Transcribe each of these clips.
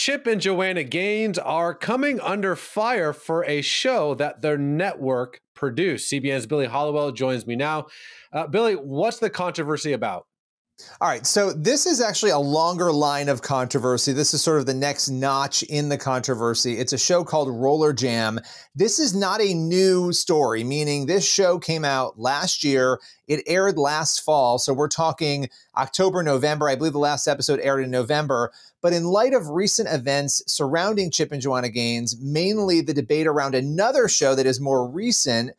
Chip and Joanna Gaines are coming under fire for a show that their network produced. CBN's Billy Hallowell joins me now. Billy, what's the controversy about? All right, so this is actually a longer line of controversy. This is sort of the next notch in the controversy. It's a show called Roller Jam. This is not a new story, meaning this show came out last year. It aired last fall, so we're talking October, November. I believe the last episode aired in November. But in light of recent events surrounding Chip and Joanna Gaines, mainly the debate around another show that is more recent,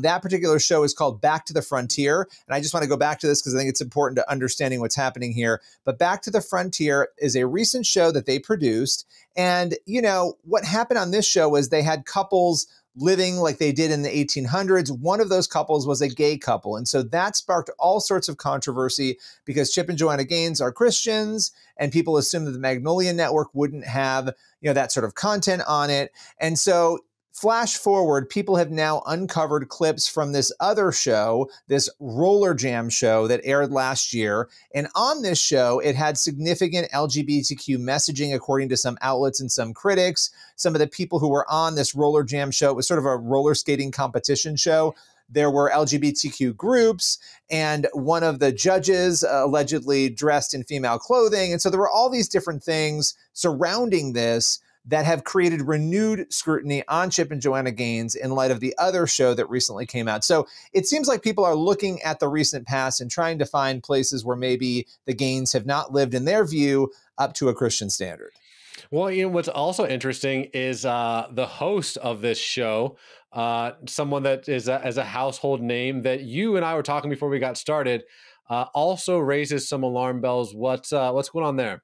that particular show is called Back to the Frontier. And I just want to go back to this because I think it's important to understanding what's happening here. But Back to the Frontier is a recent show that they produced. And, you know, what happened on this show was they had couples living like they did in the 1800s. One of those couples was a gay couple. And so that sparked all sorts of controversy because Chip and Joanna Gaines are Christians and people assumed that the Magnolia Network wouldn't have, you know, that sort of content on it. And so flash forward, people have now uncovered clips from this other show, this Roller Jam show that aired last year. And on this show, it had significant LGBTQ messaging, according to some outlets and some critics. Some of the people who were on this Roller Jam show, it was sort of a roller skating competition show. There were LGBTQ groups, and one of the judges allegedly dressed in female clothing. And so there were all these different things surrounding this that have created renewed scrutiny on Chip and Joanna Gaines in light of the other show that recently came out. So it seems like people are looking at the recent past and trying to find places where maybe the Gaines have not lived, in their view, up to a Christian standard. Well, you know, what's also interesting is the host of this show, someone that is as a household name that you and I were talking before we got started, also raises some alarm bells. What's going on there?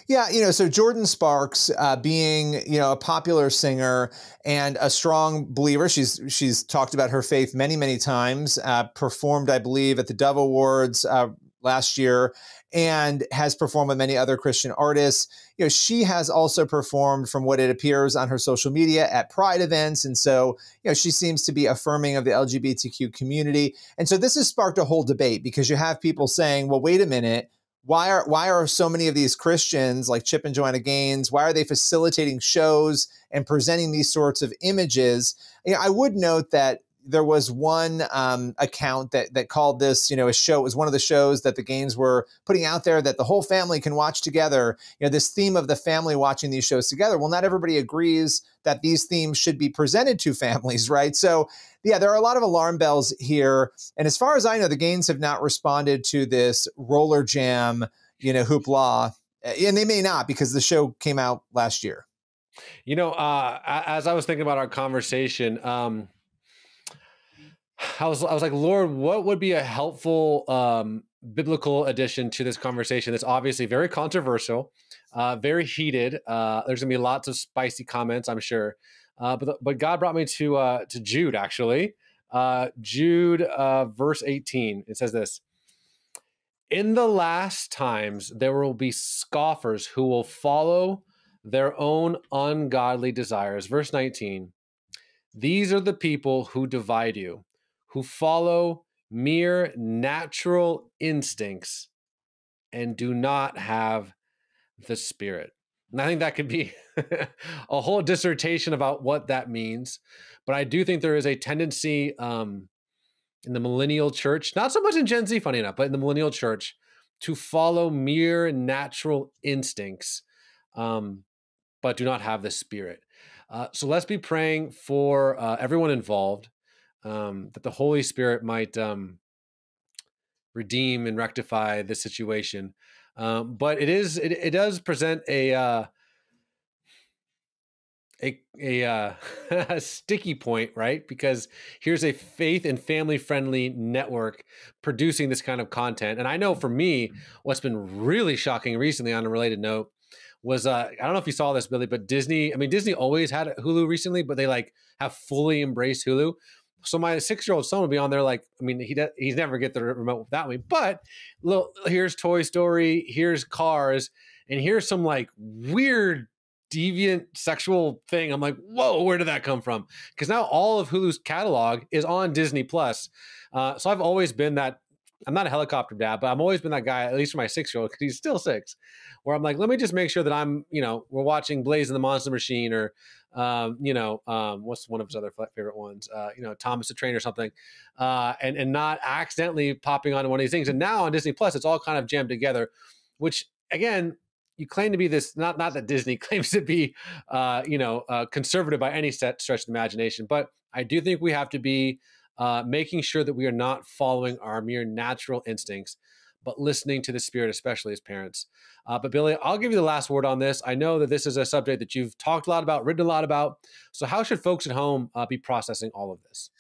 Yeah, you know, so Jordan Sparks, being, you know, a popular singer and a strong believer, she's talked about her faith many, many times, performed, I believe, at the Dove Awards last year, and has performed with many other Christian artists. You know, she has also performed, from what it appears on her social media, at Pride events. And so, you know, she seems to be affirming of the LGBTQ community. And so this has sparked a whole debate because you have people saying, well, wait a minute, why are so many of these Christians like Chip and Joanna Gaines, why are they facilitating shows and presenting these sorts of images? You know, I would note that there was one account that called this, you know, a show. It was one of the shows that the Gaines were putting out there that the whole family can watch together. You know, this theme of the family watching these shows together. Well, not everybody agrees that these themes should be presented to families, right? So, yeah, there are a lot of alarm bells here. And as far as I know, the Gaines have not responded to this Roller Jam, you know, hoopla. And they may not, because the show came out last year. You know, as I was thinking about our conversation, I was like, Lord, what would be a helpful biblical addition to this conversation? That's obviously very controversial, very heated. There's going to be lots of spicy comments, I'm sure. But God brought me to Jude, actually. Jude, verse 18. It says this: "In the last times there will be scoffers who will follow their own ungodly desires." Verse 19. "These are the people who divide you, who follow mere natural instincts and do not have the Spirit." And I think that could be a whole dissertation about what that means. But I do think there is a tendency in the millennial church, not so much in Gen Z, funny enough, but in the millennial church, to follow mere natural instincts, but do not have the Spirit. So let's be praying for everyone involved, that the Holy Spirit might redeem and rectify this situation. But it does present a sticky point, right? Because here's a faith and family friendly network producing this kind of content. And I know for me, what's been really shocking recently, on a related note, was I don't know if you saw this, Billy, but Disney always had Hulu recently, but they like have fully embraced Hulu. So my 6-year-old son would be on there, like, I mean, he's never get the remote without me, but here's Toy Story, here's Cars, and here's some like weird deviant sexual thing. I'm like, whoa, where did that come from? Because now all of Hulu's catalog is on Disney Plus. So I've always been that I'm not a helicopter dad, but I've always been that guy, at least for my 6-year-old, because he's still 6, where I'm like, let me just make sure that I'm, we're watching Blaze and the Monster Machine, or, what's one of his other favorite ones? Thomas the Train or something, and not accidentally popping onto one of these things. And now on Disney Plus, it's all kind of jammed together, which again, you claim to be this, not that Disney claims to be, conservative by any stretch of the imagination, but I do think we have to be making sure that we are not following our mere natural instincts, but listening to the Spirit, especially as parents. But Billy, I'll give you the last word on this. I know that this is a subject that you've talked a lot about, written a lot about. So how should folks at home be processing all of this?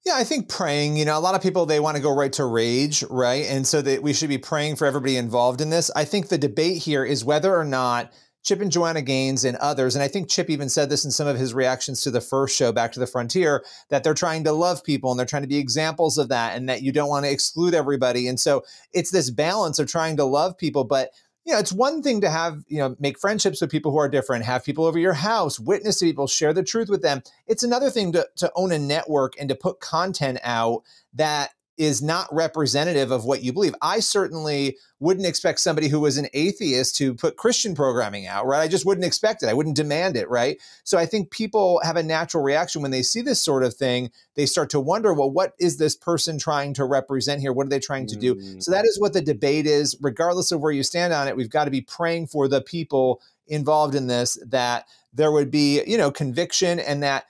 Yeah, I think praying, a lot of people, they want to go right to rage, right? And so that we should be praying for everybody involved in this. I think the debate here is whether or not Chip and Joanna Gaines and others, and I think Chip even said this in some of his reactions to the first show, Back to the Frontier, that they're trying to love people and they're trying to be examples of that, and that you don't want to exclude everybody. And so it's this balance of trying to love people, but it's one thing to have, make friendships with people who are different, have people over your house, witness to people, share the truth with them. It's another thing to own a network and to put content out that is not representative of what you believe. I certainly wouldn't expect somebody who was an atheist to put Christian programming out, right? I just wouldn't expect it. I wouldn't demand it, right? So I think people have a natural reaction when they see this sort of thing. They start to wonder, well, what is this person trying to represent here? What are they trying to do? So that is what the debate is. Regardless of where you stand on it, we've got to be praying for the people involved in this, that there would be, conviction, and that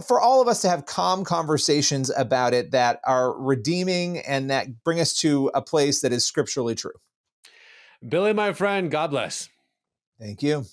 for all of us to have calm conversations about it that are redeeming and that bring us to a place that is scripturally true. Billy, my friend, God bless. Thank you.